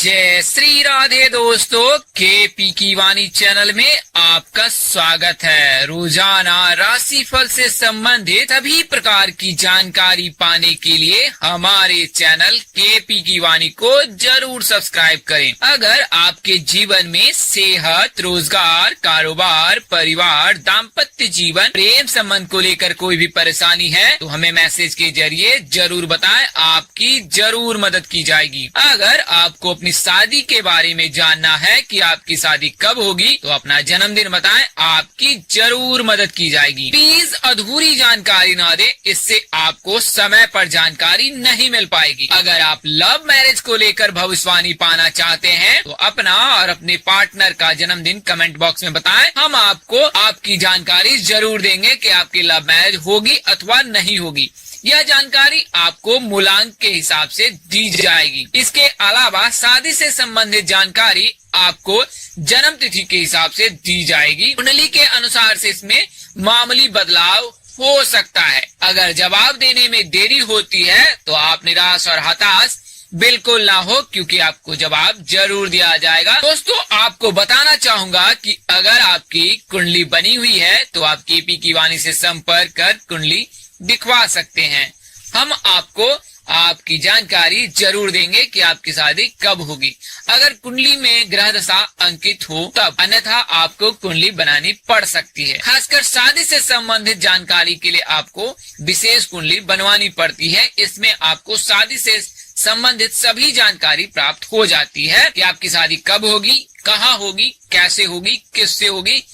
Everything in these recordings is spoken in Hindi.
जय श्री राधे दोस्तों, केपी की वाणी चैनल में आपका स्वागत है। रोजाना राशिफल से संबंधित सभी प्रकार की जानकारी पाने के लिए हमारे चैनल केपी की वाणी को जरूर सब्सक्राइब करें। अगर आपके जीवन में सेहत, रोजगार, कारोबार, परिवार, दाम्पत्य जीवन, प्रेम संबंध को लेकर कोई भी परेशानी है तो हमें मैसेज के जरिए जरूर बताएं, आपकी जरूर मदद की जाएगी। अगर आपको अपनी शादी के बारे में जानना है कि आपकी शादी कब होगी तो अपना जन्मदिन बताएं, आपकी जरूर मदद की जाएगी। प्लीज अधूरी जानकारी ना दें, इससे आपको समय पर जानकारी नहीं मिल पाएगी। अगर आप लव मैरिज को लेकर भविष्यवाणी पाना चाहते हैं तो अपना और अपने पार्टनर का जन्मदिन कमेंट बॉक्स में बताएं, हम आपको आपकी जानकारी जरूर देंगे कि आपकी लव मैरिज होगी अथवा नहीं होगी। यह जानकारी आपको मूलांक के हिसाब से दी जाएगी। इसके अलावा शादी से संबंधित जानकारी आपको जन्म तिथि के हिसाब से दी जाएगी। कुंडली के अनुसार से इसमें मामूली बदलाव हो सकता है। अगर जवाब देने में देरी होती है तो आप निराश और हताश बिल्कुल ना हो, क्योंकि आपको जवाब जरूर दिया जाएगा। दोस्तों, आपको बताना चाहूंगा कि अगर आपकी कुंडली बनी हुई है तो आप केपी की वाणी से संपर्क कर कुंडली दिखवा सकते हैं। हम आपको आपकी जानकारी जरूर देंगे कि आपकी शादी कब होगी। अगर कुंडली में ग्रह दशा अंकित हो तब, अन्यथा आपको कुंडली बनानी पड़ सकती है। खासकर शादी से संबंधित जानकारी के लिए आपको विशेष कुंडली बनवानी पड़ती है। इसमें आपको शादी से संबंधित सभी जानकारी प्राप्त हो जाती है कि आपकी शादी कब होगी, कहाँ होगी, कैसे होगी, किससे होगी,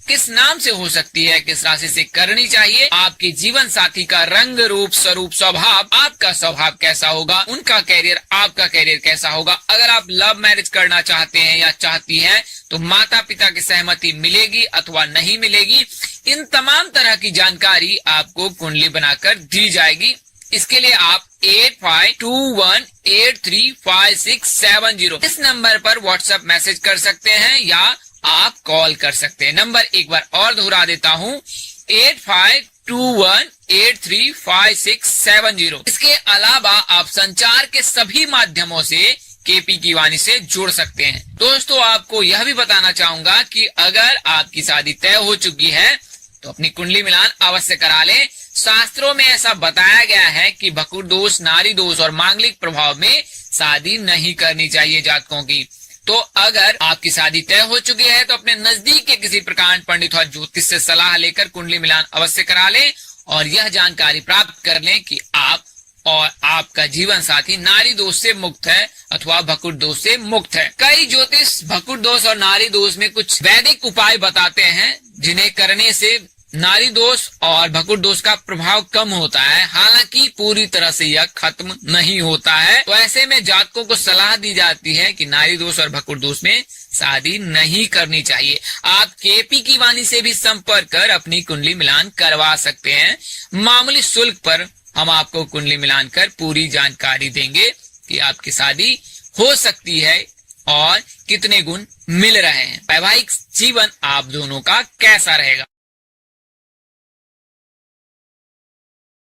किस नाम से हो सकती है, किस राशि से करनी चाहिए, आपके जीवन साथी का रंग, रूप, स्वरूप, स्वभाव, आपका स्वभाव कैसा होगा, उनका कैरियर, आपका कैरियर कैसा होगा। अगर आप लव मैरिज करना चाहते हैं या चाहती हैं तो माता पिता की सहमति मिलेगी अथवा नहीं मिलेगी, इन तमाम तरह की जानकारी आपको कुंडली बनाकर दी जाएगी। इसके लिए आप 8521835670 इस नंबर पर व्हाट्सएप मैसेज कर सकते हैं या आप कॉल कर सकते हैं। नंबर एक बार और दोहरा देता हूँ, 8521835670। इसके अलावा आप संचार के सभी माध्यमों से केपी की वाणी से जुड़ सकते हैं। दोस्तों, आपको यह भी बताना चाहूंगा कि अगर आपकी शादी तय हो चुकी है तो अपनी कुंडली मिलान अवश्य करा लें। शास्त्रों में ऐसा बताया गया है कि भकुर दोष, नारी दोष और मांगलिक प्रभाव में शादी नहीं करनी चाहिए जातकों की। तो अगर आपकी शादी तय हो चुकी है तो अपने नजदीक के किसी प्रकांड पंडित और ज्योतिष से सलाह लेकर कुंडली मिलान अवश्य करा लें और यह जानकारी प्राप्त कर लें कि आप और आपका जीवन साथी नारी दोष से मुक्त है अथवा भकुर दोष से मुक्त है। कई ज्योतिष भकुर दोष और नारी दोष में कुछ वैदिक उपाय बताते हैं जिन्हें करने से नारी दोष और भकुर दोष का प्रभाव कम होता है। हालांकि पूरी तरह से यह खत्म नहीं होता है। तो ऐसे में जातकों को सलाह दी जाती है कि नारी दोष और भकुर दोष में शादी नहीं करनी चाहिए। आप केपी की वाणी से भी संपर्क कर अपनी कुंडली मिलान करवा सकते हैं। मामूली शुल्क पर हम आपको कुंडली मिलान कर पूरी जानकारी देंगे कि आपकी शादी हो सकती है और कितने गुण मिल रहे हैं। वैवाहिक जीवन आप दोनों का कैसा रहेगा।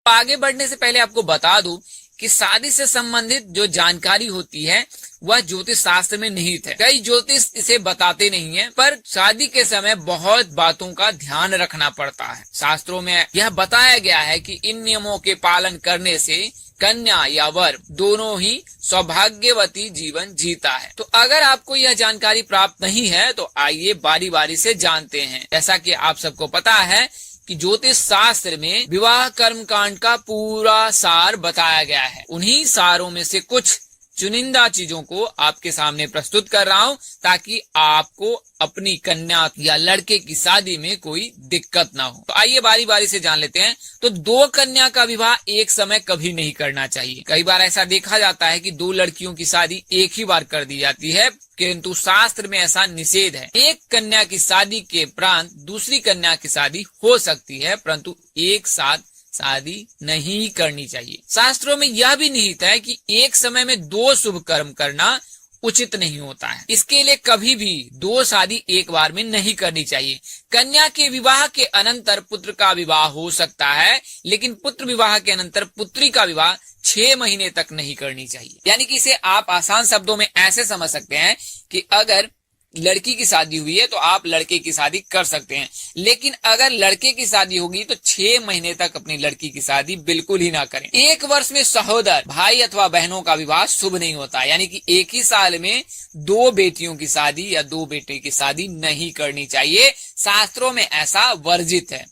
आगे बढ़ने से पहले आपको बता दूं कि शादी से संबंधित जो जानकारी होती है वह ज्योतिष शास्त्र में निहित है। कई ज्योतिष इसे बताते नहीं हैं, पर शादी के समय बहुत बातों का ध्यान रखना पड़ता है। शास्त्रों में यह बताया गया है कि इन नियमों के पालन करने से कन्या या वर दोनों ही सौभाग्यवती जीवन जीता है। तो अगर आपको यह जानकारी प्राप्त नहीं है तो आइए बारी बारी से जानते हैं। जैसा कि आप सबको पता है कि ज्योतिष शास्त्र में विवाह कर्म कांड का पूरा सार बताया गया है। उन्हीं सारों में से कुछ चुनिंदा चीजों को आपके सामने प्रस्तुत कर रहा हूँ ताकि आपको अपनी कन्या या लड़के की शादी में कोई दिक्कत ना हो। तो आइए बारी बारी से जान लेते हैं। तो दो कन्या का विवाह एक समय कभी नहीं करना चाहिए। कई बार ऐसा देखा जाता है कि दो लड़कियों की शादी एक ही बार कर दी जाती है, किंतु शास्त्र में ऐसा निषेध है। एक कन्या की शादी के उपरांत दूसरी कन्या की शादी हो सकती है, परंतु एक साथ शादी नहीं करनी चाहिए। शास्त्रों में यह भी निहित है कि एक समय में दो शुभ कर्म करना उचित नहीं होता है। इसके लिए कभी भी 2 शादी एक बार में नहीं करनी चाहिए। कन्या के विवाह के अनंतर पुत्र का विवाह हो सकता है, लेकिन पुत्र विवाह के अनंतर पुत्री का विवाह 6 महीने तक नहीं करनी चाहिए। यानी कि इसे आप आसान शब्दों में ऐसे समझ सकते हैं कि अगर लड़की की शादी हुई है तो आप लड़के की शादी कर सकते हैं, लेकिन अगर लड़के की शादी होगी तो 6 महीने तक अपनी लड़की की शादी बिल्कुल ही ना करें। 1 वर्ष में सहोदर भाई अथवा बहनों का विवाह शुभ नहीं होता, यानी कि एक ही साल में 2 बेटियों की शादी या 2 बेटे की शादी नहीं करनी चाहिए। शास्त्रों में ऐसा वर्जित है।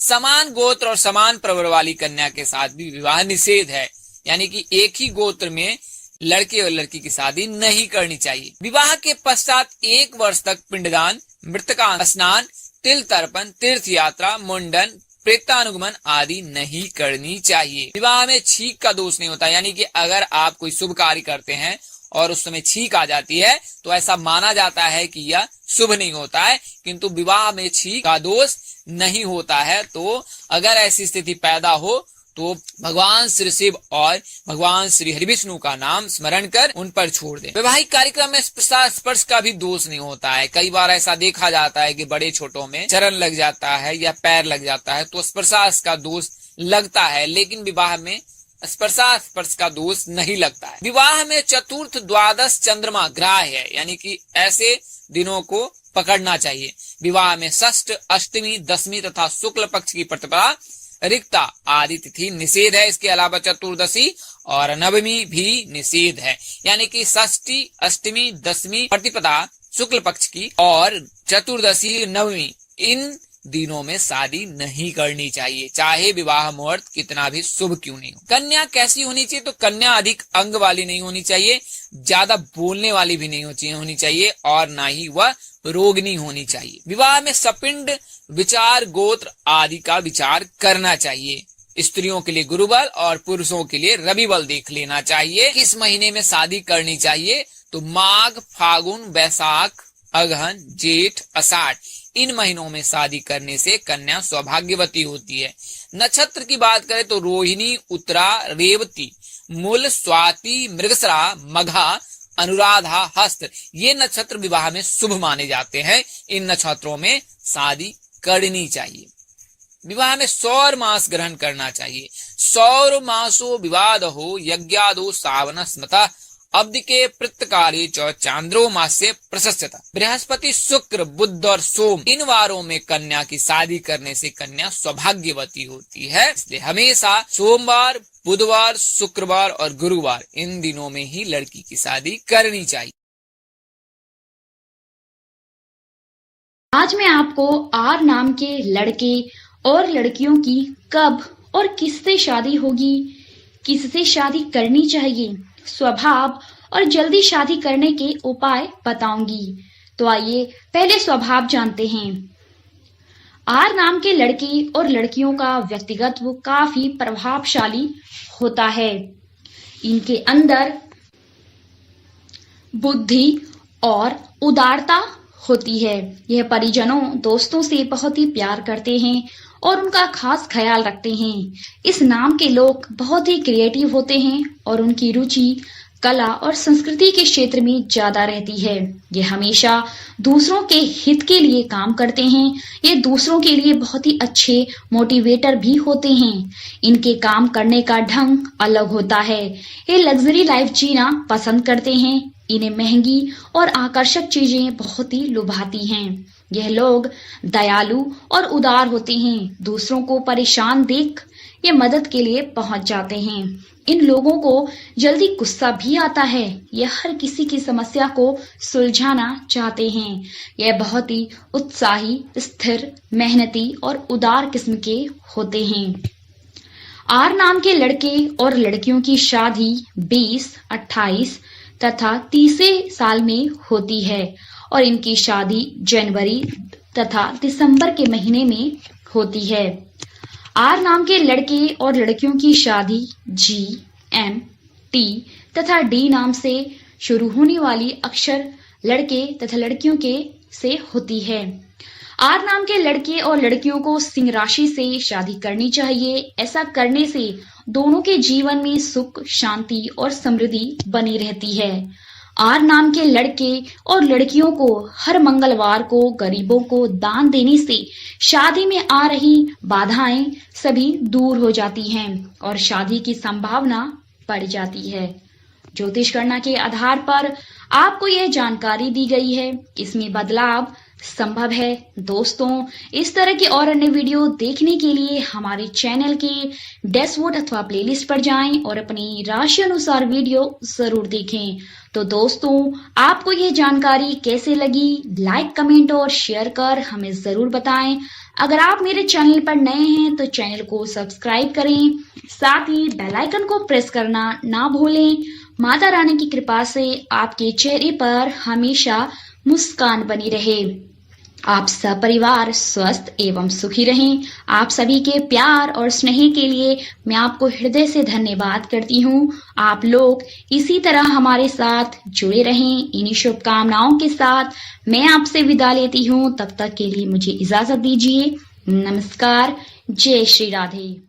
समान गोत्र और समान प्रवर वाली कन्या के साथ भी विवाह निषेध है, यानी कि एक ही गोत्र में लड़के और लड़की की शादी नहीं करनी चाहिए। विवाह के पश्चात 1 वर्ष तक पिंडदान, मृतका स्नान, तिल तर्पण, तीर्थ यात्रा, मुंडन, प्रेतानुगमन आदि नहीं करनी चाहिए। विवाह में छींक का दोष नहीं होता, यानी कि अगर आप कोई शुभ कार्य करते हैं और उस समय छींक आ जाती है तो ऐसा माना जाता है कि यह शुभ नहीं होता है, किंतु विवाह में छींक का दोष नहीं होता है। तो अगर ऐसी स्थिति पैदा हो तो भगवान श्री शिव और भगवान श्री हरिविष्णु का नाम स्मरण कर उन पर छोड़ दें। वैवाहिक कार्यक्रम में स्पर्श का भी दोष नहीं होता है। कई बार ऐसा देखा जाता है कि बड़े छोटों में चरण लग जाता है या पैर लग जाता है तो स्पर्श का दोष लगता है, लेकिन विवाह में स्पर्श का दोष नहीं लगता है। विवाह में चतुर्थ, द्वादश चंद्रमा ग्राह्य है, यानी कि ऐसे दिनों को पकड़ना चाहिए। विवाह में षष्ठ, अष्टमी, दशमी तथा शुक्ल पक्ष की प्रतिपदा, रिक्ता आदि तिथि निषेध है। इसके अलावा चतुर्दशी और नवमी भी निषेध है, यानी कि षष्ठी, अष्टमी, दशमी प्रतिपदा शुक्ल पक्ष की और चतुर्दशी, नवमी, इन दिनों में शादी नहीं करनी चाहिए, चाहे विवाह मुहूर्त कितना भी शुभ क्यों नहीं हो। कन्या कैसी होनी चाहिए? तो कन्या अधिक अंग वाली नहीं होनी चाहिए, ज्यादा बोलने वाली भी नहीं होनी चाहिए और ना ही वह रोगिणी होनी चाहिए। विवाह में सपिंड, विचार, गोत्र आदि का विचार करना चाहिए। स्त्रियों के लिए गुरुबल और पुरुषों के लिए रविबल देख लेना चाहिए। किस महीने में शादी करनी चाहिए? तो माघ, फागुन, वैशाख, अगहन, जेठ, आषाढ़ इन महीनों में शादी करने से कन्या सौभाग्यवती होती है। नक्षत्र की बात करें तो रोहिणी, उत्तरा, रेवती, मूल, स्वाति, मृगशिरा, मघा, अनुराधा, हस्त ये नक्षत्र विवाह में शुभ माने जाते हैं। इन नक्षत्रों में शादी करनी चाहिए। विवाह में सौर मास ग्रहण करना चाहिए। सौर मासो विवाद हो यज्ञादो सावन स्मृता अब्द के प्रत्यकारे चांद्रो मास से प्रशस्यता। बृहस्पति, शुक्र, बुध और सोम इन वारों में कन्या की शादी करने से कन्या सौभाग्यवती होती है, इसलिए हमेशा सोमवार, बुधवार, शुक्रवार और गुरुवार इन दिनों में ही लड़की की शादी करनी चाहिए। आज मैं आपको आर नाम के लड़के और लड़कियों की कब और किससे शादी होगी, किससे शादी करनी चाहिए, स्वभाव और जल्दी शादी करने के उपाय बताऊंगी। तो आइए पहले स्वभाव जानते हैं। आर नाम के लड़के और लड़कियों का व्यक्तिगत्व काफी प्रभावशाली होता है। इनके अंदर बुद्धि और उदारता होती है। यह परिजनों, दोस्तों से बहुत ही प्यार करते हैं और उनका खास ख्याल रखते हैं। इस नाम के लोग बहुत ही क्रिएटिव होते हैं और उनकी रुचि कला और संस्कृति के क्षेत्र में ज्यादा रहती है। ये हमेशा दूसरों के हित के लिए काम करते हैं। ये दूसरों के लिए बहुत ही अच्छे मोटिवेटर भी होते हैं। इनके काम करने का ढंग अलग होता है। ये लग्जरी लाइफ जीना पसंद करते हैं। इन्हें महंगी और आकर्षक चीजें बहुत ही लुभाती हैं। यह लोग दयालु और उदार होते हैं। दूसरों को परेशान देख ये मदद के लिए पहुंच जाते हैं। इन लोगों को जल्दी गुस्सा भी आता है। यह हर किसी की समस्या को सुलझाना चाहते हैं। यह बहुत ही उत्साही, स्थिर, मेहनती और उदार किस्म के होते हैं। आर नाम के लड़के और लड़कियों की शादी 20, 28 तथा 30 साल में होती है और इनकी शादी जनवरी तथा दिसंबर के महीने में होती है। आर नाम के लड़के और लड़कियों की शादी G, M, T तथा D नाम से शुरू होने वाली अक्षर लड़के तथा लड़कियों के से होती है। आर नाम के लड़के और लड़कियों को सिंह राशि से शादी करनी चाहिए। ऐसा करने से दोनों के जीवन में सुख, शांति और समृद्धि बनी रहती है। आर नाम के लड़के और लड़कियों को हर मंगलवार को गरीबों को दान देने से शादी में आ रही बाधाएं सभी दूर हो जाती हैं और शादी की संभावना बढ़ जाती है। ज्योतिष गणना के आधार पर आपको यह जानकारी दी गई है, इसमें बदलाव संभव है। दोस्तों, इस तरह की और अन्य वीडियो देखने के लिए हमारे चैनल के डैशबोर्ड अथवा प्लेलिस्ट पर जाएं और अपनी राशि अनुसार वीडियो जरूर देखें। तो दोस्तों, आपको यह जानकारी कैसे लगी, लाइक, कमेंट और शेयर कर हमें जरूर बताएं। अगर आप मेरे चैनल पर नए हैं तो चैनल को सब्सक्राइब करें, साथ ही बेल आइकन को प्रेस करना ना भूलें। माता रानी की कृपा से आपके चेहरे पर हमेशा मुस्कान बनी रहे। आप सपरिवार स्वस्थ एवं सुखी रहें। आप सभी के प्यार और स्नेह के लिए मैं आपको हृदय से धन्यवाद करती हूँ। आप लोग इसी तरह हमारे साथ जुड़े रहें। इन्हीं शुभकामनाओं के साथ मैं आपसे विदा लेती हूँ। तब तक के लिए मुझे इजाजत दीजिए। नमस्कार। जय श्री राधे।